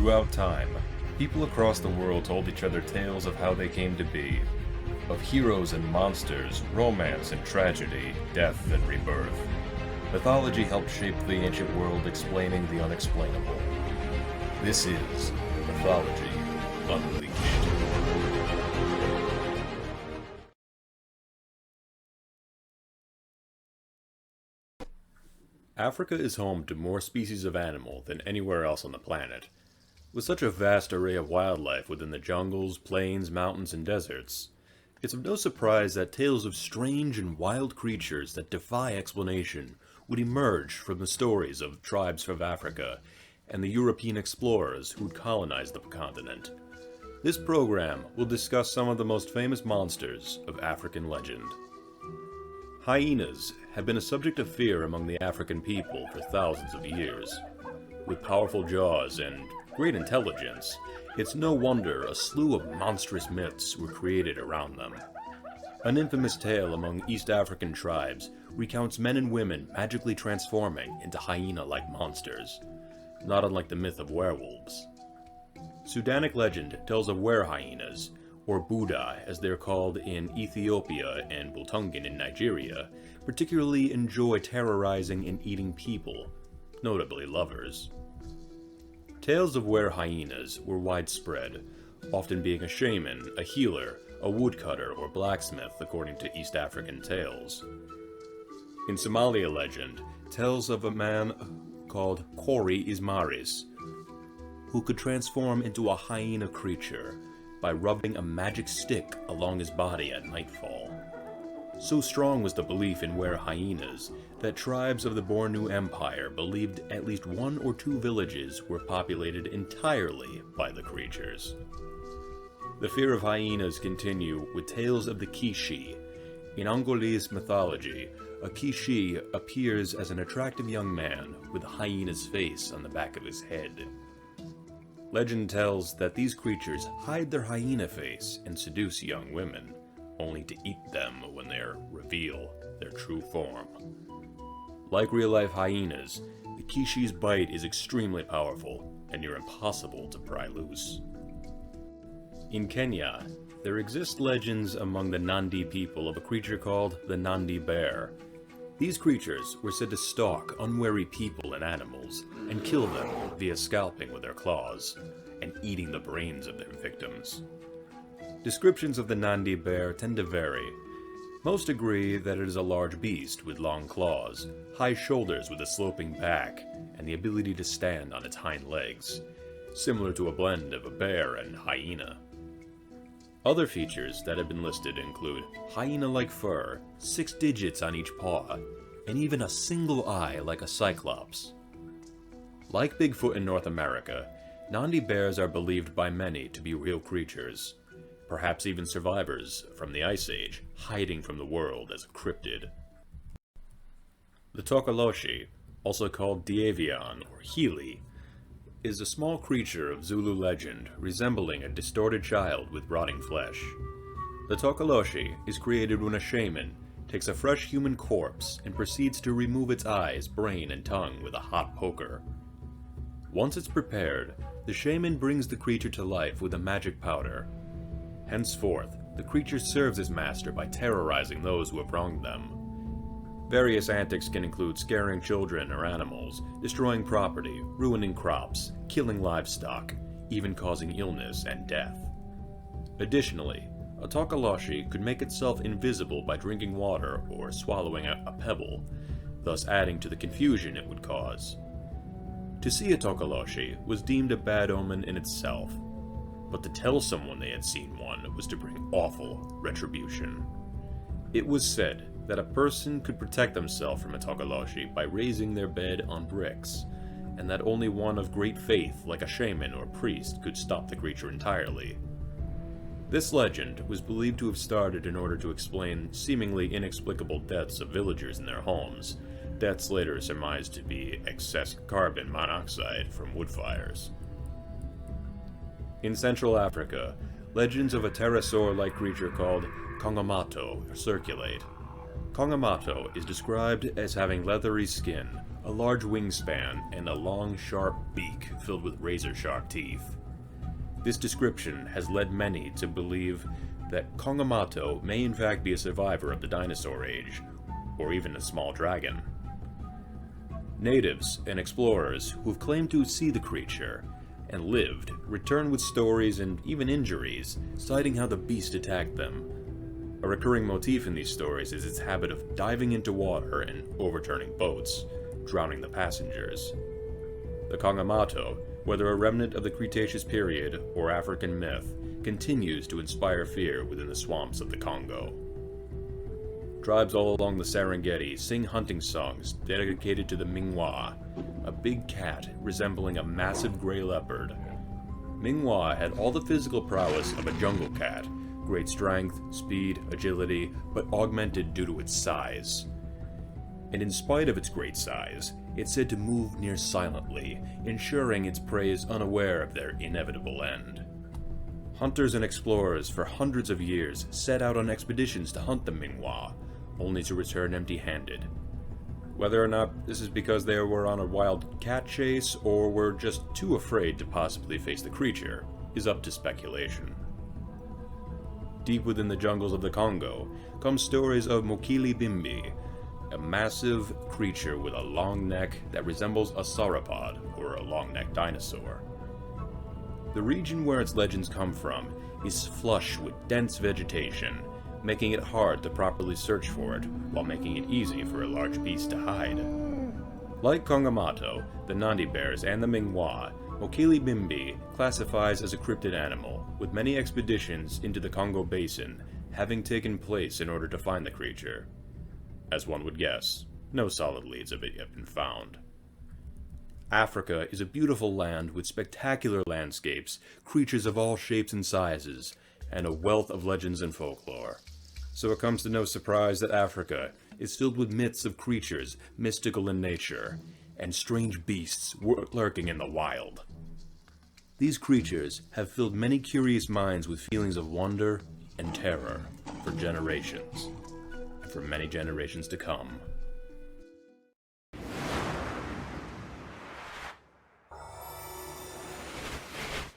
Throughout time, people across the world told each other tales of how they came to be, of heroes and monsters, romance and tragedy, death and rebirth. Mythology helped shape the ancient world, explaining the unexplainable. This is Mythology Unleashed. Africa is home to more species of animal than anywhere else on the planet. With such a vast array of wildlife within the jungles, plains, mountains, and deserts, it's of no surprise that tales of strange and wild creatures that defy explanation would emerge from the stories of tribes from Africa and the European explorers who'd colonized the continent. This program will discuss some of the most famous monsters of African legend. Hyenas have been a subject of fear among the African people for thousands of years. With powerful jaws and great intelligence, it's no wonder a slew of monstrous myths were created around them. An infamous tale among East African tribes recounts men and women magically transforming into hyena-like monsters, not unlike the myth of werewolves. Sudanic legend tells of werehyenas, or Buddha as they're called in Ethiopia and Bultungen in Nigeria, particularly enjoy terrorizing and eating people, notably lovers. Tales of werehyenas were widespread, often being a shaman, a healer, a woodcutter, or blacksmith according to East African tales. In Somalia legend, tells of a man called Kori Ismaris, who could transform into a hyena creature by rubbing a magic stick along his body at nightfall. So strong was the belief in werehyenas that tribes of the Bornu Empire believed at least one or two villages were populated entirely by the creatures. The fear of hyenas continue with tales of the Kishi. In Angolese mythology, a Kishi appears as an attractive young man with a hyena's face on the back of his head. Legend tells that these creatures hide their hyena face and seduce young women, only to eat them when they reveal their true form. Like real-life hyenas, the Kishi's bite is extremely powerful and near impossible to pry loose. In Kenya, there exist legends among the Nandi people of a creature called the Nandi bear. These creatures were said to stalk unwary people and animals and kill them via scalping with their claws and eating the brains of their victims. Descriptions of the Nandi bear tend to vary. Most agree that it is a large beast with long claws, high shoulders with a sloping back, and the ability to stand on its hind legs, similar to a blend of a bear and hyena. Other features that have been listed include hyena-like fur, 6 digits on each paw, and even a single eye like a cyclops. Like Bigfoot in North America, Nandi bears are believed by many to be real creatures, perhaps even survivors from the Ice Age, hiding from the world as a cryptid. The Tokoloshe, also called Dievian or Healy, is a small creature of Zulu legend resembling a distorted child with rotting flesh. The Tokoloshe is created when a shaman takes a fresh human corpse and proceeds to remove its eyes, brain, and tongue with a hot poker. Once it's prepared, the shaman brings the creature to life with a magic powder. Henceforth, the creature serves his master by terrorizing those who have wronged them. Various antics can include scaring children or animals, destroying property, ruining crops, killing livestock, even causing illness and death. Additionally, a Tokoloshe could make itself invisible by drinking water or swallowing a pebble, thus adding to the confusion it would cause. To see a Tokoloshe was deemed a bad omen in itself, but to tell someone they had seen one was to bring awful retribution. It was said that a person could protect themselves from a Tokoloshe by raising their bed on bricks, and that only one of great faith, like a shaman or priest, could stop the creature entirely. This legend was believed to have started in order to explain seemingly inexplicable deaths of villagers in their homes, deaths later surmised to be excess carbon monoxide from wood fires. In Central Africa, legends of a pterosaur-like creature called Kongamato circulate. Kongamato is described as having leathery skin, a large wingspan, and a long, sharp beak filled with razor-sharp teeth. This description has led many to believe that Kongamato may in fact be a survivor of the dinosaur age, or even a small dragon. Natives and explorers who've claimed to see the creature and lived return with stories and even injuries, citing how the beast attacked them. A recurring motif in these stories is its habit of diving into water and overturning boats, drowning the passengers. The Kongamato, whether a remnant of the Cretaceous period or African myth, continues to inspire fear within the swamps of the Congo. Tribes all along the Serengeti sing hunting songs dedicated to the Mingwa, a big cat resembling a massive gray leopard. Mingwa had all the physical prowess of a jungle cat, great strength, speed, agility, but augmented due to its size. And in spite of its great size, it's said to move near silently, ensuring its prey is unaware of their inevitable end. Hunters and explorers for hundreds of years set out on expeditions to hunt the Mingwa, only to return empty-handed. Whether or not this is because they were on a wild cat chase or were just too afraid to possibly face the creature is up to speculation. Deep within the jungles of the Congo come stories of Mokili Bimbi, a massive creature with a long neck that resembles a sauropod or a long-necked dinosaur. The region where its legends come from is flush with dense vegetation, making it hard to properly search for it, while making it easy for a large beast to hide. Like Kongamato, the Nandi bears, and the Mingwa, Mokili Bimbi classifies as a cryptid animal, with many expeditions into the Congo Basin having taken place in order to find the creature. As one would guess, no solid leads have yet been found. Africa is a beautiful land with spectacular landscapes, creatures of all shapes and sizes, and a wealth of legends and folklore. So it comes to no surprise that Africa is filled with myths of creatures mystical in nature, and strange beasts lurking in the wild. These creatures have filled many curious minds with feelings of wonder and terror for generations, and for many generations to come.